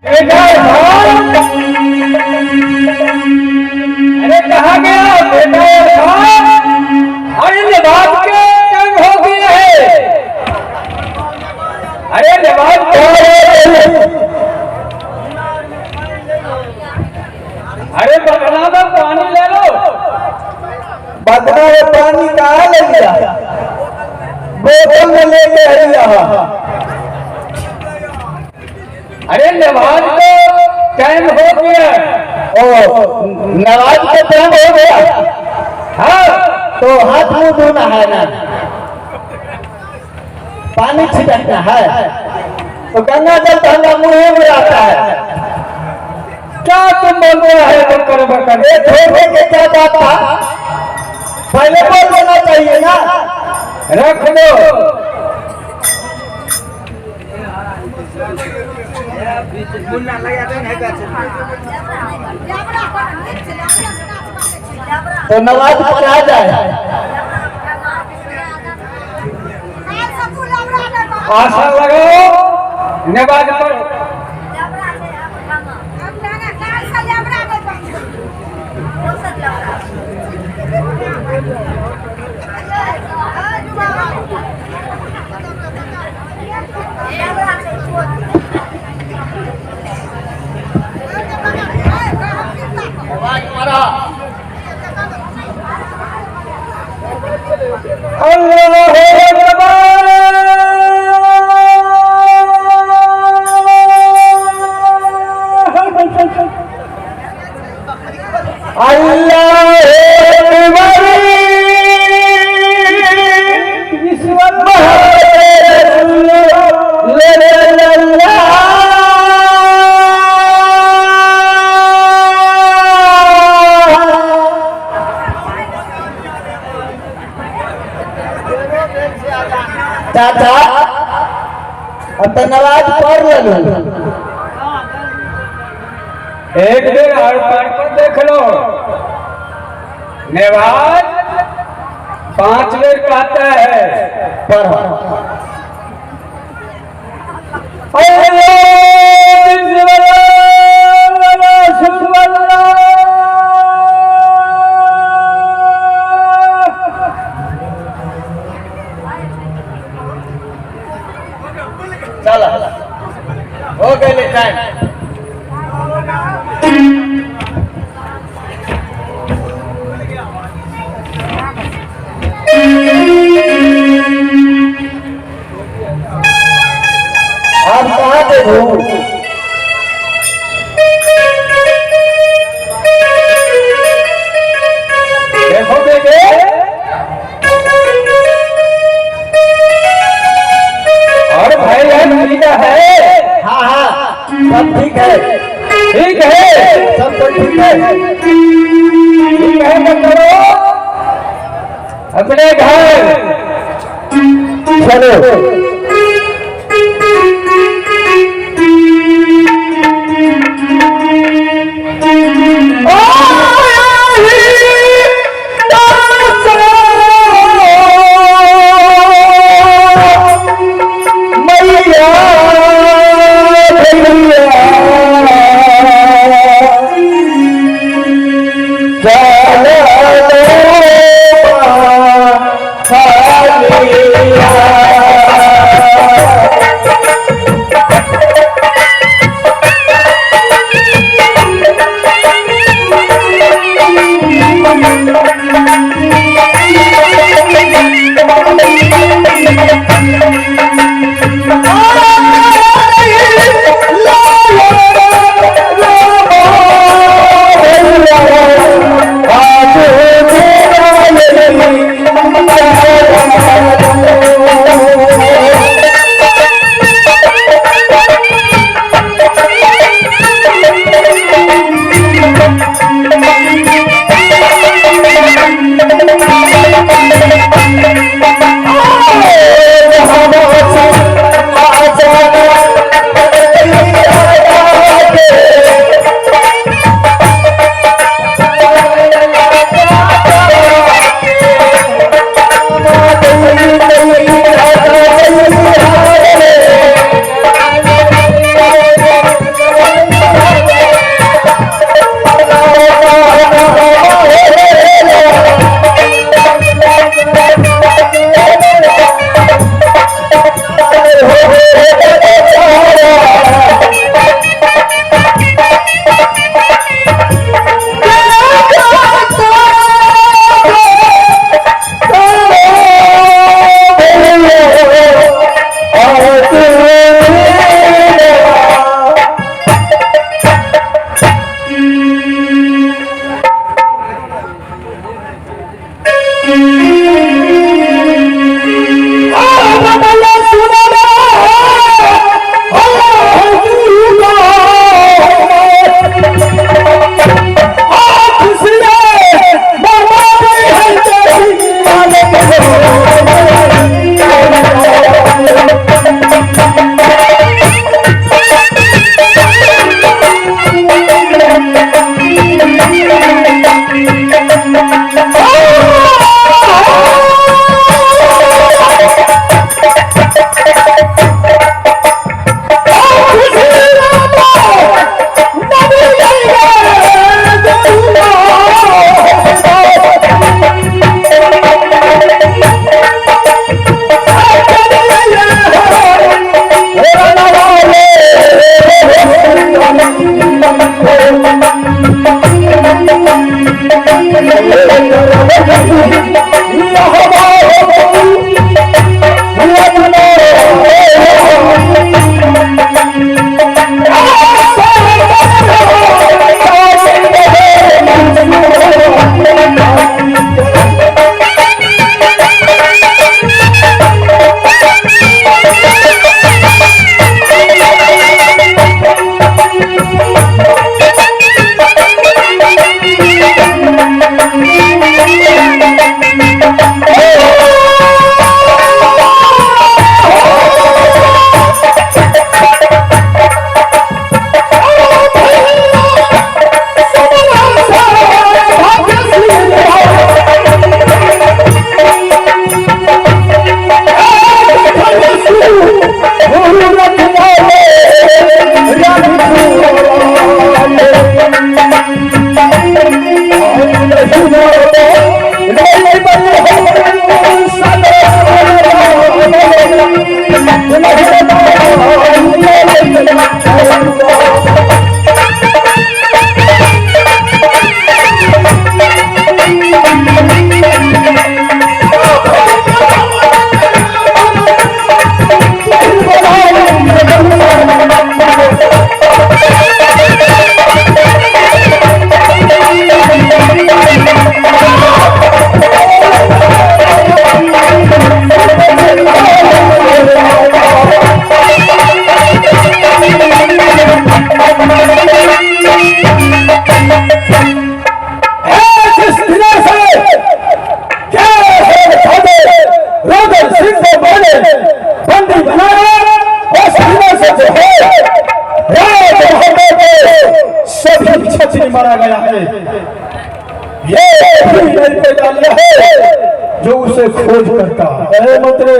अरे कहा गया बेटा? अरे नवाब के जंग हो गई है। अरे नवाब अरे बदला में पानी ले लो। बदला में पानी कहाँ ले लिया? बोतल में लेके आया। अरे नवाज को टाइम हो गया। ओ नवाज का टाइम हो गया। हाँ तो हाथ मुंह धोना है ना, पानी छिड़कना है। तो गंगा जल तो हमारा मुंह में आता है। क्या तुम बोल रहे हैं? ये धोने के क्या बात था? पहले बोल देना चाहिए ना। रख दो। तो नमाज पढ़ा जाए। आशा लगाओ नमाज पढ़ो। चाचा अब तो नमाज पढ़ लो। एक दिन हर पार पर देख लो। नवाज 5 बेर कहता है पढ़ो। चला हो गए टाइम। आप कहाँ देखो? देखो बेटे, और भाई ठीक है। हाँ हाँ सब ठीक है। ठीक है सब तो ठीक है। ठीक है तो करो अपने घर चलो। नहीं मारा गया है, ये भी नहीं पैदा लिया है जो उसे खोज करता है। मंत्री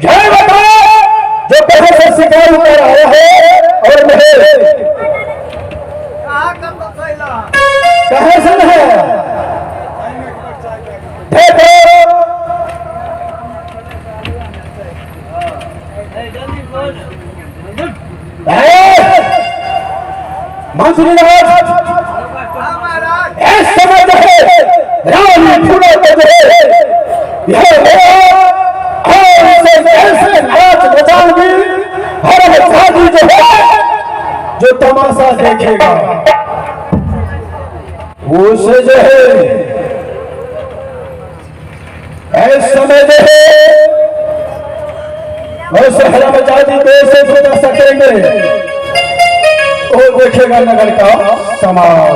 जय बता जो कहीं से शिकार कर आया है और नहीं कहे से है देखो मंसूरी इस समय जो है रानी फूलों को जो है ऐसे नाच नचाऊंगी हर शादी जो है जो तमाशा देखेगा उसे जो है इस समय जो है वह सहरा मचाती देश से छोटा सा करेंगे वो देखेगा नगर का समाज।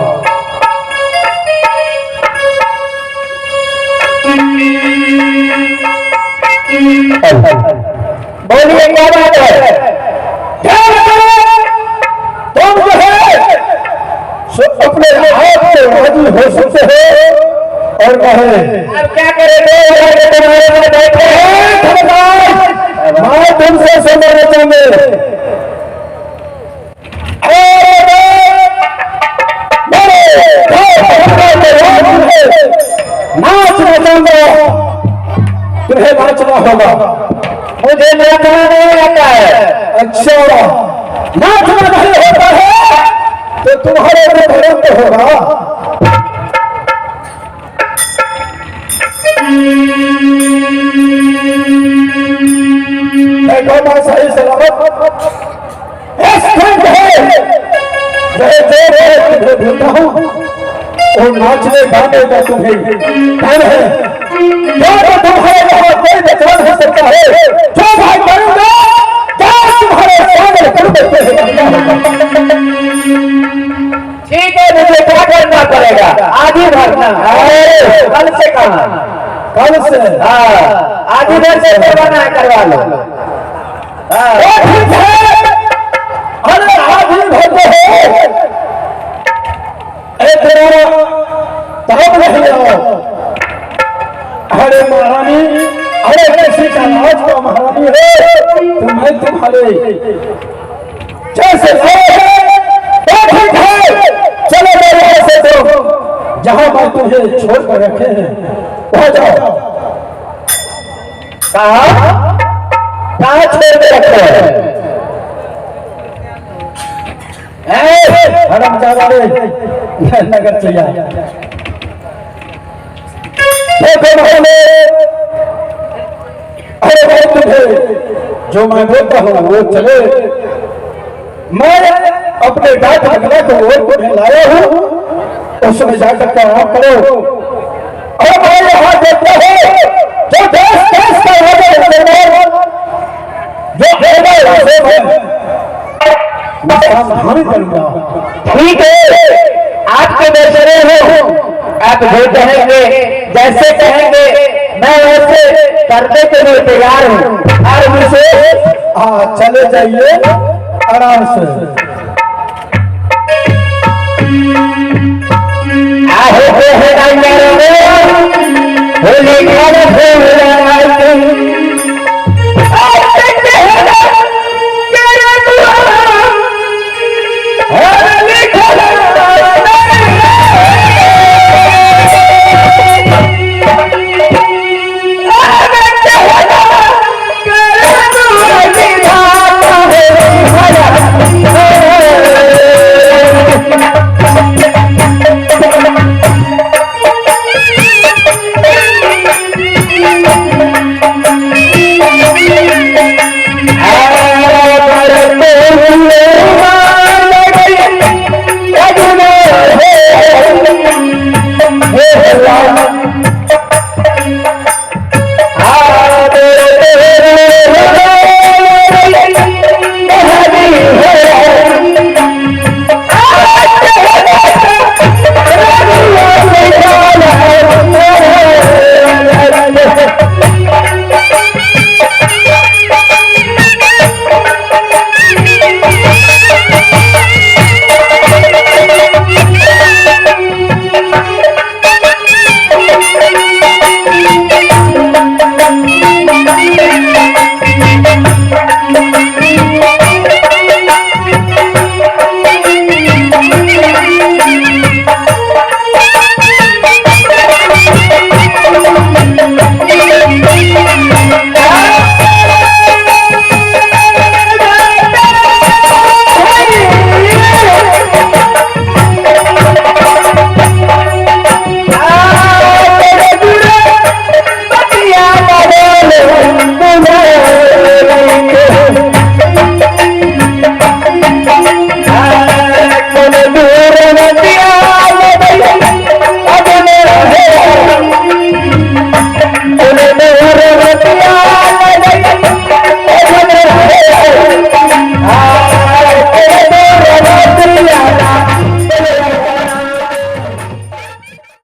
बोलिए क्या बात है, तुम जो है अपने हाथ से राजी हो सकते हो और कहे अब क्या करेंगे तुम्हारे में बैठे हैं मैं तुमसे सुनना चाहूंगे नाच नचाऊंगा तुम्हें नाचना होगा मुझे नाचना नहीं आता है। अच्छा नाचना नहीं होता है तो तुम्हारे में धर्म तो होगा। मैं सही सलामत इस खंड है जो भूलता हूँ और नाचने गाने का तुम्हें डर है जो तुम्हारे यहाँ कोई बचाव हो सकता है जो भाई करूंगा तुम्हारे सामने कर देते हैं। ठीक है मुझे क्या करना पड़ेगा आधी भरना कल से कहा कल से आधी भर से करवाना है करवा लो। ठीक है अरे आधी भरते हो तब नहीं आओ। अरे महारानी अरे किसी का राज का महारानी है तो मैं तुम्हारे जैसे ठीक है चलो मेरे से तो जहां मैं तुझे छोड़ कर रखे हैं वहां जाओ। कहा छोड़ के रखे हैं हरम जा नगर चाहिए अरे तुझे जो मैं बोलता हूँ वो चले। मैं अपने डाक लगना को वोट लाया हूँ उसमें जाकर के आराम करो। और मैं यहाँ देखता हूँ जो देश देश का ठीक है आपके बेचरे हो आप जो कहेंगे जैसे कहेंगे मैं वैसे करने के लिए तैयार हूँ। और मुझे चले जाइए आराम से। होली